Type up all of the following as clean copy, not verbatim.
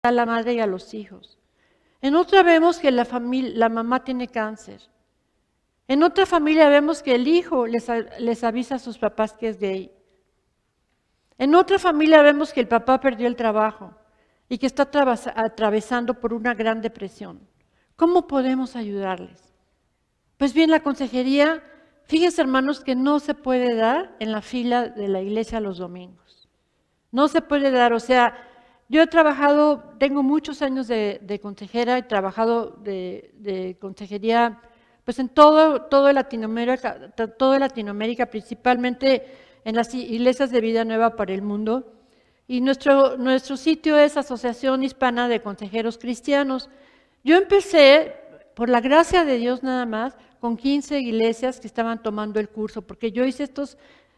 a la madre y a los hijos. En otra vemos que la mamá tiene cáncer. En otra familia vemos que el hijo les avisa a sus papás que es gay. En otra familia vemos que el papá perdió el trabajo y que está atravesando por una gran depresión. ¿Cómo podemos ayudarles? Pues bien, la consejería, fíjense hermanos, que no se puede dar en la fila de la iglesia los domingos. No se puede dar, o sea, yo he trabajado, tengo muchos años de consejera, he trabajado de consejería pues en todo Latinoamérica, principalmente en las iglesias de Vida Nueva para el Mundo. Y nuestro sitio es Asociación Hispana de Consejeros Cristianos. Yo empecé, por la gracia de Dios nada más, con 15 iglesias que estaban tomando el curso, porque yo hice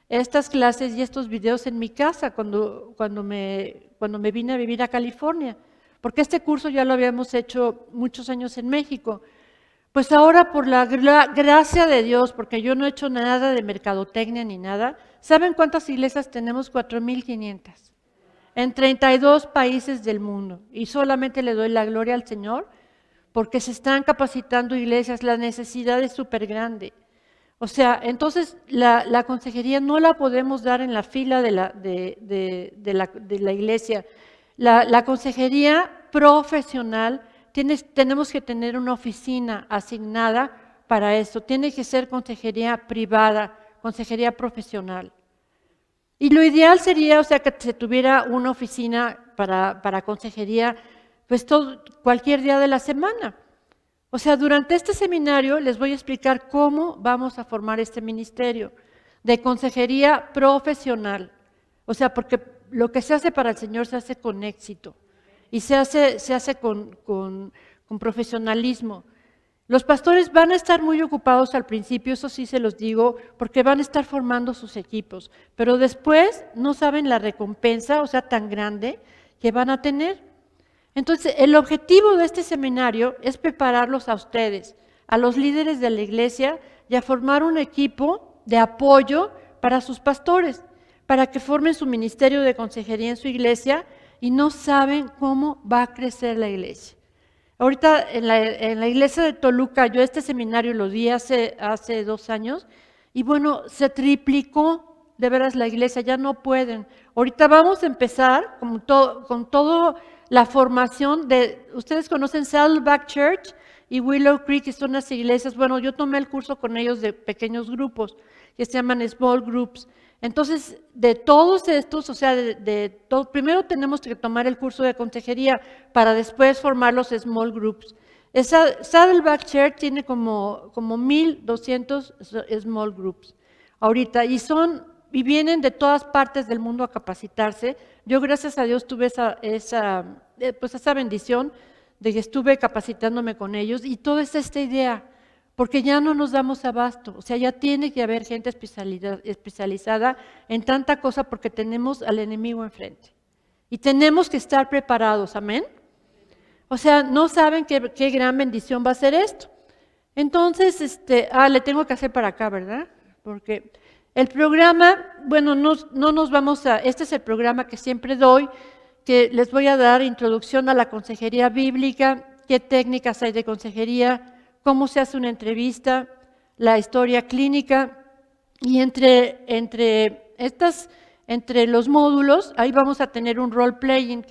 estas clases y estos videos en mi casa cuando me vine a vivir a California, porque este curso ya lo habíamos hecho muchos años en México. Pues ahora por la gracia de Dios, porque yo no he hecho nada de mercadotecnia ni nada, ¿saben cuántas iglesias tenemos? 4,500 en 32 países del mundo. Y solamente le doy la gloria al Señor porque se están capacitando iglesias, la necesidad es súper grande. O sea, entonces la consejería no la podemos dar en la fila de la iglesia. La consejería profesional, tenemos que tener una oficina asignada para esto. Tiene que ser consejería privada, consejería profesional. Y lo ideal sería, o sea, que se tuviera una oficina para consejería, pues cualquier día de la semana. O sea, durante este seminario les voy a explicar cómo vamos a formar este ministerio de consejería profesional. O sea, porque lo que se hace para el Señor se hace con éxito y se hace con profesionalismo. Los pastores van a estar muy ocupados al principio, eso sí se los digo, porque van a estar formando sus equipos, pero después no saben la recompensa, o sea, tan grande que van a tener. Entonces, el objetivo de este seminario es prepararlos a ustedes, a los líderes de la iglesia, y a formar un equipo de apoyo para sus pastores, para que formen su ministerio de consejería en su iglesia y no saben cómo va a crecer la iglesia. Ahorita en la iglesia de Toluca, yo este seminario lo di hace 2 años y bueno, se triplicó de veras la iglesia, ya no pueden. Ahorita vamos a empezar con todo la formación ustedes conocen Saddleback Church y Willow Creek, que son las iglesias. Bueno, yo tomé el curso con ellos de pequeños grupos que se llaman small groups. Entonces, de todos estos, o sea, primero tenemos que tomar el curso de consejería para después formar los small groups. Saddleback Church tiene como 1,200 small groups ahorita y vienen de todas partes del mundo a capacitarse. Yo, gracias a Dios, tuve esa bendición de que estuve capacitándome con ellos y toda esta idea, porque ya no nos damos abasto, o sea, ya tiene que haber gente especializada en tanta cosa porque tenemos al enemigo enfrente y tenemos que estar preparados, amén. O sea, no saben qué gran bendición va a ser esto. Entonces, le tengo que hacer para acá, ¿verdad? Porque el programa, bueno, no nos vamos este es el programa que siempre doy, que les voy a dar introducción a la consejería bíblica, qué técnicas hay de consejería, cómo se hace una entrevista, la historia clínica, y entre los módulos, ahí vamos a tener un role playing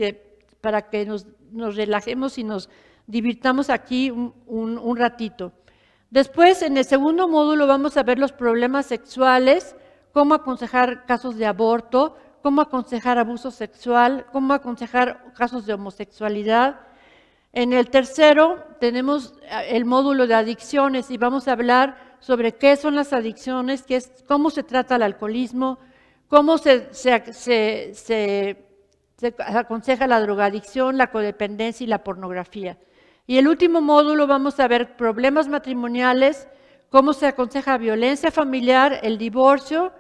para que nos relajemos y nos divirtamos aquí un ratito. Después, en el segundo módulo, vamos a ver los problemas sexuales, cómo aconsejar casos de aborto, cómo aconsejar abuso sexual, cómo aconsejar casos de homosexualidad. En el tercero tenemos el módulo de adicciones y vamos a hablar sobre qué son las adicciones, cómo se trata el alcoholismo, cómo se aconseja la drogadicción, la codependencia y la pornografía. Y el último módulo vamos a ver problemas matrimoniales, cómo se aconseja violencia familiar, el divorcio,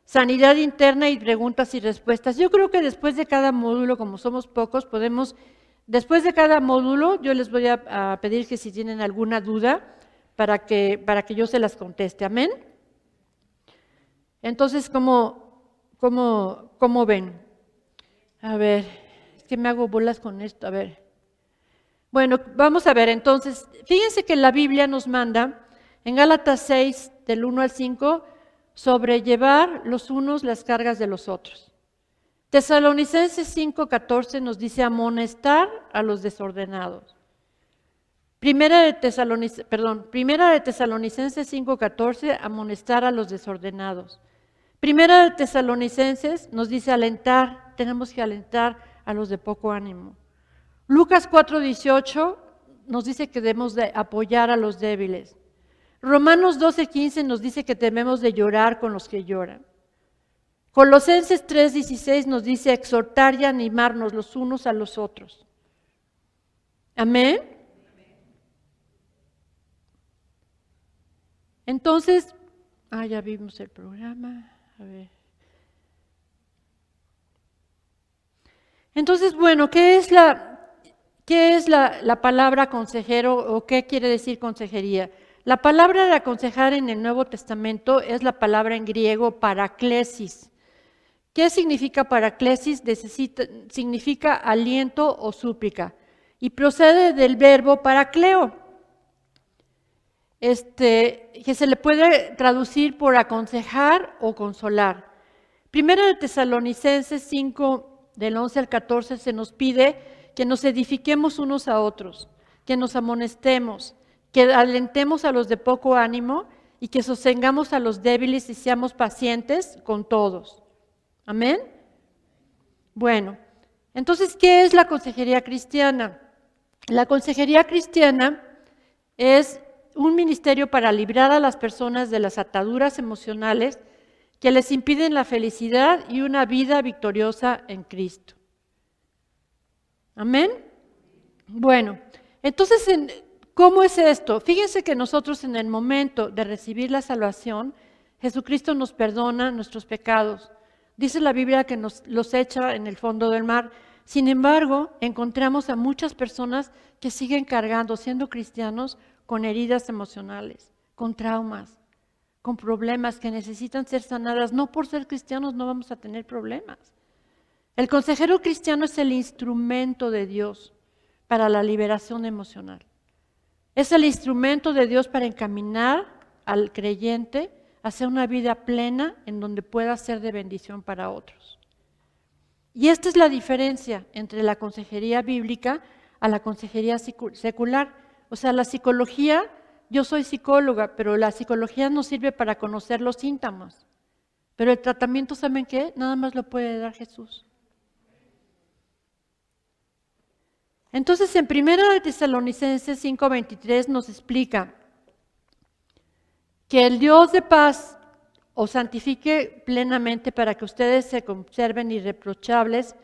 sanidad interna y preguntas y respuestas. Yo creo que después de cada módulo, como somos pocos, después de cada módulo, yo les voy a pedir que si tienen alguna duda, para que yo se las conteste. ¿Amén? Entonces, ¿cómo ven? A ver, que me hago bolas con esto, a ver. Bueno, vamos a ver, entonces, fíjense que la Biblia nos manda en Gálatas 6, del 1 al 5, sobrellevar los unos las cargas de los otros. Tesalonicenses 5:14 nos dice amonestar a los desordenados. Primera de Tesalonicenses 5:14, amonestar a los desordenados. Primera de Tesalonicenses nos dice alentar, tenemos que alentar a los de poco ánimo. Lucas 4:18 nos dice que debemos de apoyar a los débiles. Romanos 12:15 nos dice que debemos de llorar con los que lloran. Colosenses 3:16 nos dice exhortar y animarnos los unos a los otros. Amén. Entonces, ya vimos el programa. A ver. Entonces, bueno, ¿qué es la palabra consejero o qué quiere decir consejería? La palabra de aconsejar en el Nuevo Testamento es la palabra en griego paraklesis. ¿Qué significa paraklesis? Significa aliento o súplica y procede del verbo parakleo, que se le puede traducir por aconsejar o consolar. Primera de Tesalonicenses 5, del 11 al 14, se nos pide que nos edifiquemos unos a otros, que nos amonestemos, que alentemos a los de poco ánimo y que sostengamos a los débiles y seamos pacientes con todos. ¿Amén? Bueno, entonces, ¿qué es la consejería cristiana? La consejería cristiana es un ministerio para librar a las personas de las ataduras emocionales que les impiden la felicidad y una vida victoriosa en Cristo. ¿Amén? Bueno, entonces, ¿cómo es esto? Fíjense que nosotros en el momento de recibir la salvación, Jesucristo nos perdona nuestros pecados. Dice la Biblia que nos los echa en el fondo del mar. Sin embargo, encontramos a muchas personas que siguen cargando, siendo cristianos, con heridas emocionales, con traumas, con problemas que necesitan ser sanadas. No por ser cristianos no vamos a tener problemas. El consejero cristiano es el instrumento de Dios para la liberación emocional. Es el instrumento de Dios para encaminar al creyente hacia una vida plena en donde pueda ser de bendición para otros. Y esta es la diferencia entre la consejería bíblica a la consejería secular. O sea, la psicología, yo soy psicóloga, pero la psicología nos sirve para conocer los síntomas. Pero el tratamiento, ¿saben qué? Nada más lo puede dar Jesús. Entonces, en 1 de Tesalonicenses 5:23 nos explica que el Dios de paz os santifique plenamente para que ustedes se conserven irreprochables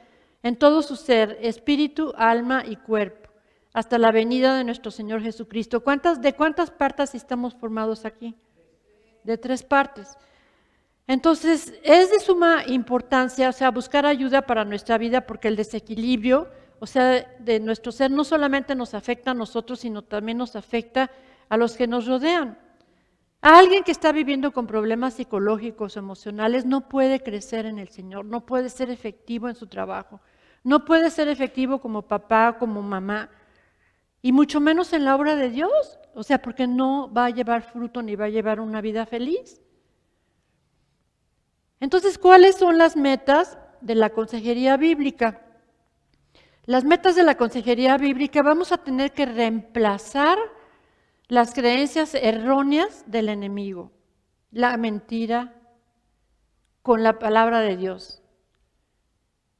en todo su ser, espíritu, alma y cuerpo, hasta la venida de nuestro Señor Jesucristo. ¿De cuántas partes estamos formados aquí? De 3 partes. Entonces, es de suma importancia, o sea, buscar ayuda para nuestra vida, porque el desequilibrio, o sea, de nuestro ser no solamente nos afecta a nosotros, sino también nos afecta a los que nos rodean. A alguien que está viviendo con problemas psicológicos, emocionales, no puede crecer en el Señor, no puede ser efectivo en su trabajo, no puede ser efectivo como papá, como mamá, y mucho menos en la obra de Dios, o sea, porque no va a llevar fruto ni va a llevar una vida feliz. Entonces, ¿cuáles son las metas de la consejería bíblica? Las metas de la consejería bíblica, vamos a tener que reemplazar las creencias erróneas del enemigo, la mentira, con la palabra de Dios.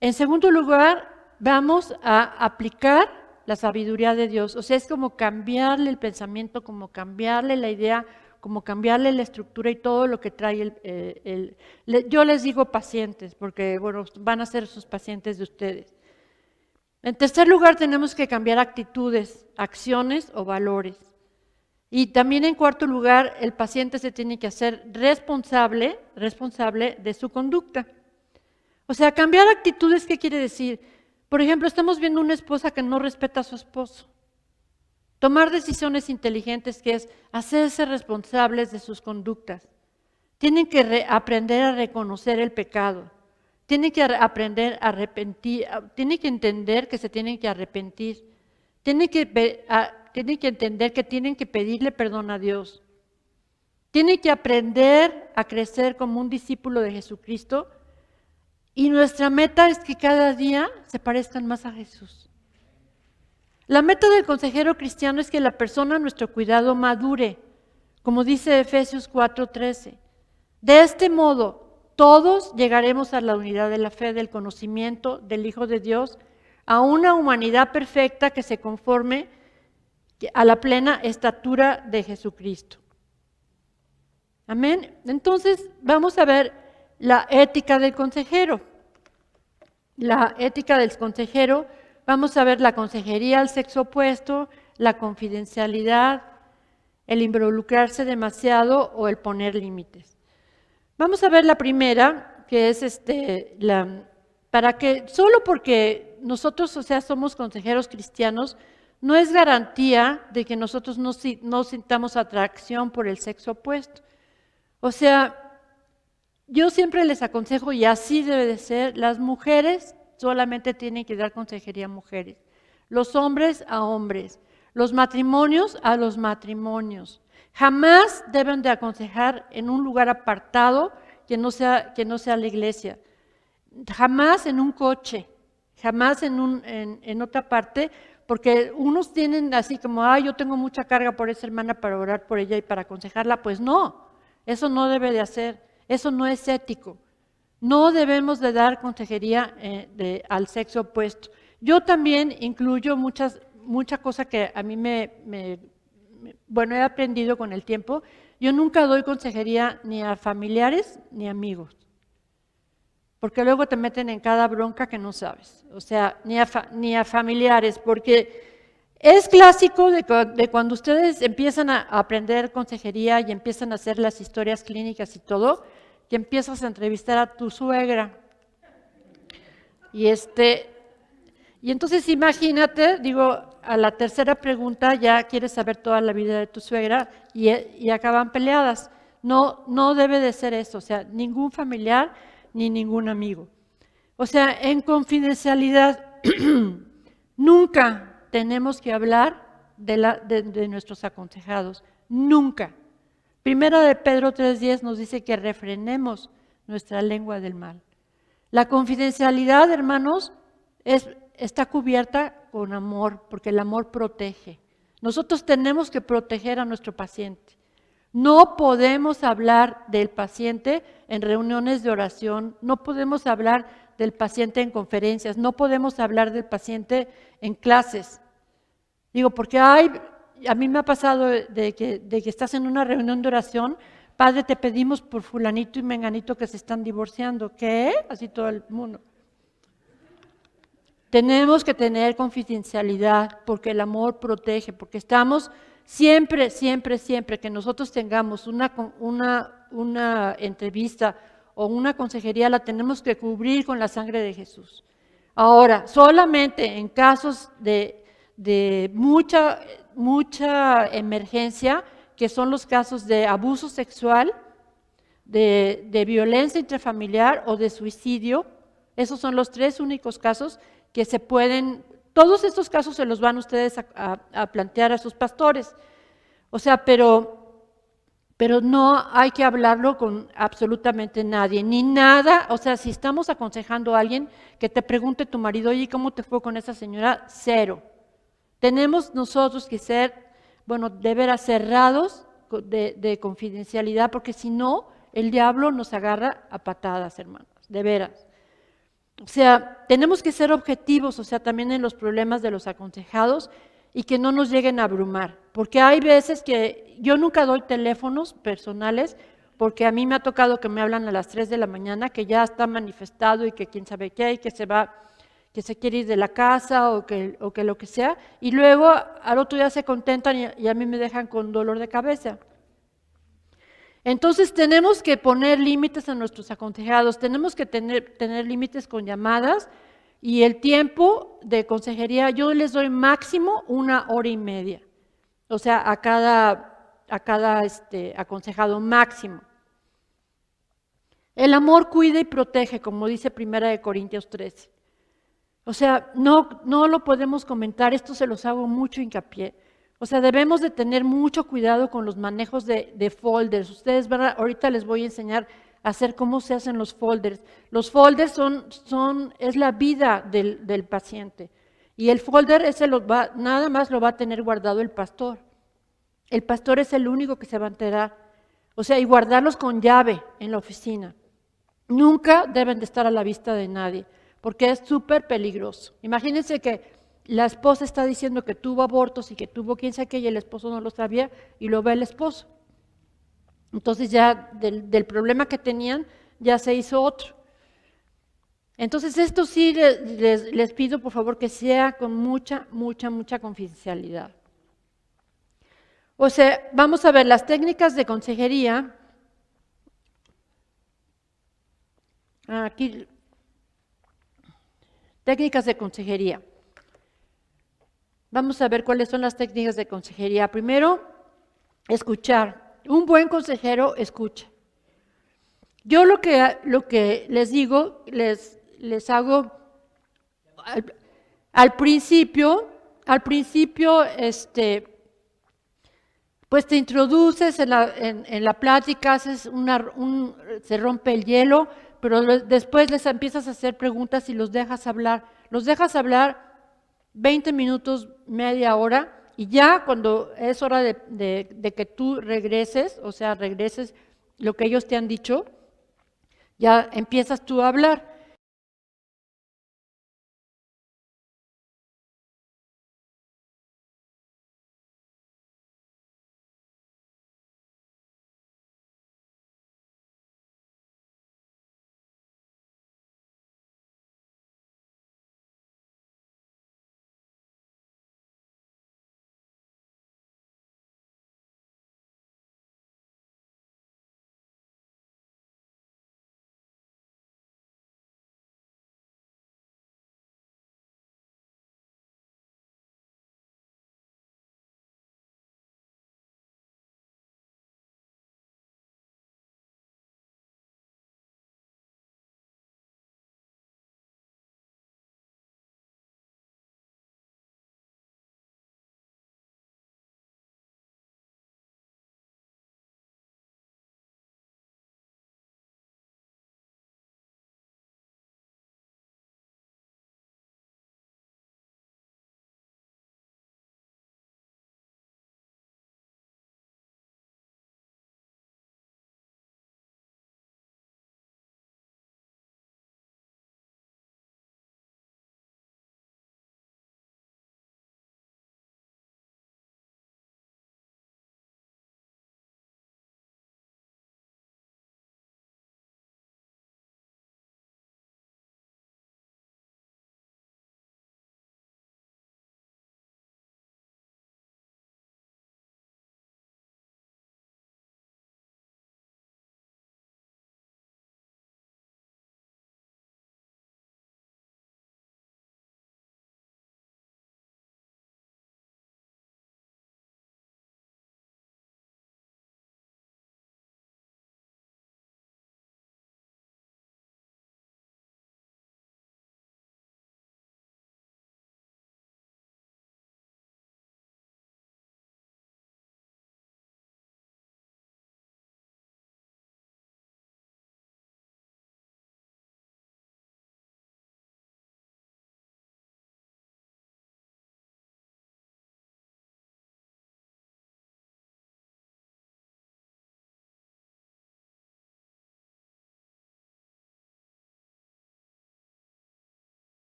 En segundo lugar, vamos a aplicar la sabiduría de Dios. O sea, es como cambiarle el pensamiento, como cambiarle la idea, como cambiarle la estructura y todo lo que trae yo les digo pacientes, porque bueno, van a ser sus pacientes de ustedes. En tercer lugar, tenemos que cambiar actitudes, acciones o valores. Y también en cuarto lugar, el paciente se tiene que hacer responsable de su conducta. O sea, cambiar actitudes, ¿qué quiere decir? Por ejemplo, estamos viendo una esposa que no respeta a su esposo. Tomar decisiones inteligentes, que es hacerse responsables de sus conductas. Tienen que aprender a reconocer el pecado. tienen que aprender a arrepentir, tienen que entender que se tienen que arrepentir, tienen que entender que tienen que pedirle perdón a Dios, tienen que aprender a crecer como un discípulo de Jesucristo, y nuestra meta es que cada día se parezcan más a Jesús. La meta del consejero cristiano es que la persona a nuestro cuidado madure, como dice Efesios 4:13. De este modo, todos llegaremos a la unidad de la fe, del conocimiento del Hijo de Dios, a una humanidad perfecta que se conforme a la plena estatura de Jesucristo. Amén. Entonces, vamos a ver la ética del consejero. La ética del consejero, vamos a ver la consejería al sexo opuesto, la confidencialidad, el involucrarse demasiado o el poner límites. Vamos a ver la primera, que es para que, solo porque nosotros, o sea, somos consejeros cristianos, no es garantía de que nosotros no sintamos atracción por el sexo opuesto. O sea, yo siempre les aconsejo, y así debe de ser, las mujeres solamente tienen que dar consejería a mujeres, los hombres a hombres, los matrimonios a los matrimonios. Jamás deben de aconsejar en un lugar apartado que no sea la iglesia, jamás en un coche, jamás en otra parte, porque unos tienen así como, yo tengo mucha carga por esa hermana para orar por ella y para aconsejarla. Pues no, eso no debe de hacer, eso no es ético. No debemos de dar consejería al sexo opuesto. Yo también incluyo mucha cosa que a mí he aprendido con el tiempo. Yo nunca doy consejería ni a familiares ni a amigos, porque luego te meten en cada bronca que no sabes. O sea, ni a familiares, porque es clásico de cuando ustedes empiezan a aprender consejería y empiezan a hacer las historias clínicas y todo, que empiezas a entrevistar a tu suegra. Y entonces imagínate, a la tercera pregunta ya quieres saber toda la vida de tu suegra y acaban peleadas. No debe de ser eso, o sea, ningún familiar ni ningún amigo. O sea, en confidencialidad, nunca tenemos que hablar de nuestros aconsejados, nunca. Primera de Pedro 3:10 nos dice que refrenemos nuestra lengua del mal. La confidencialidad, hermanos, está cubierta con amor, porque el amor protege. Nosotros tenemos que proteger a nuestro paciente. No podemos hablar del paciente en reuniones de oración, no podemos hablar del paciente en conferencias, no podemos hablar del paciente en clases. Porque a mí me ha pasado de que estás en una reunión de oración, padre, te pedimos por fulanito y menganito que se están divorciando. ¿Qué? Así todo el mundo. Tenemos que tener confidencialidad porque el amor protege, porque estamos siempre que nosotros tengamos una entrevista o una consejería, la tenemos que cubrir con la sangre de Jesús. Ahora, solamente en casos de mucha emergencia, que son los casos de abuso sexual, de violencia intrafamiliar o de suicidio, esos son los 3 únicos casos que se pueden, todos estos casos se los van ustedes a plantear a sus pastores. O sea, pero no hay que hablarlo con absolutamente nadie, ni nada. O sea, si estamos aconsejando a alguien, que te pregunte tu marido, oye, ¿cómo te fue con esa señora? 0. Tenemos nosotros que ser, de veras cerrados de confidencialidad, porque si no, el diablo nos agarra a patadas, hermanos, de veras. O sea, tenemos que ser objetivos, o sea, también en los problemas de los aconsejados y que no nos lleguen a abrumar, porque hay veces que yo nunca doy teléfonos personales, porque a mí me ha tocado que me hablan a las 3 de la mañana, que ya está manifestado y que quién sabe qué, y que se quiere ir de la casa o que lo que sea, y luego al otro día se contentan y a mí me dejan con dolor de cabeza. Entonces tenemos que poner límites a nuestros aconsejados, tenemos que tener límites con llamadas, y el tiempo de consejería yo les doy máximo 1h30, o sea, a cada aconsejado máximo. El amor cuida y protege, como dice 1 Corintios 13. O sea, no lo podemos comentar, esto se los hago mucho hincapié. O sea, debemos de tener mucho cuidado con los manejos de folders. Ustedes ahorita les voy a enseñar a hacer cómo se hacen los folders. Los folders es la vida del paciente. Y el folder nada más lo va a tener guardado el pastor. El pastor es el único que se va a enterar. O sea, y guardarlos con llave en la oficina. Nunca deben de estar a la vista de nadie, porque es súper peligroso. Imagínense que la esposa está diciendo que tuvo abortos y que tuvo quién sabe qué, y el esposo no lo sabía, y lo ve el esposo. Entonces ya del problema que tenían, ya se hizo otro. Entonces esto sí les pido por favor que sea con mucha confidencialidad. O sea, vamos a ver las técnicas de consejería. Aquí, técnicas de consejería. Vamos a ver cuáles son las técnicas de consejería. Primero, escuchar. Un buen consejero escucha. Yo lo que les digo, les hago al principio, pues te introduces en la plática, haces se rompe el hielo, pero después les empiezas a hacer preguntas y los dejas hablar. Los dejas hablar 20 minutos, media hora, y ya cuando es hora de que tú regreses, o sea, regreses lo que ellos te han dicho, ya empiezas tú a hablar.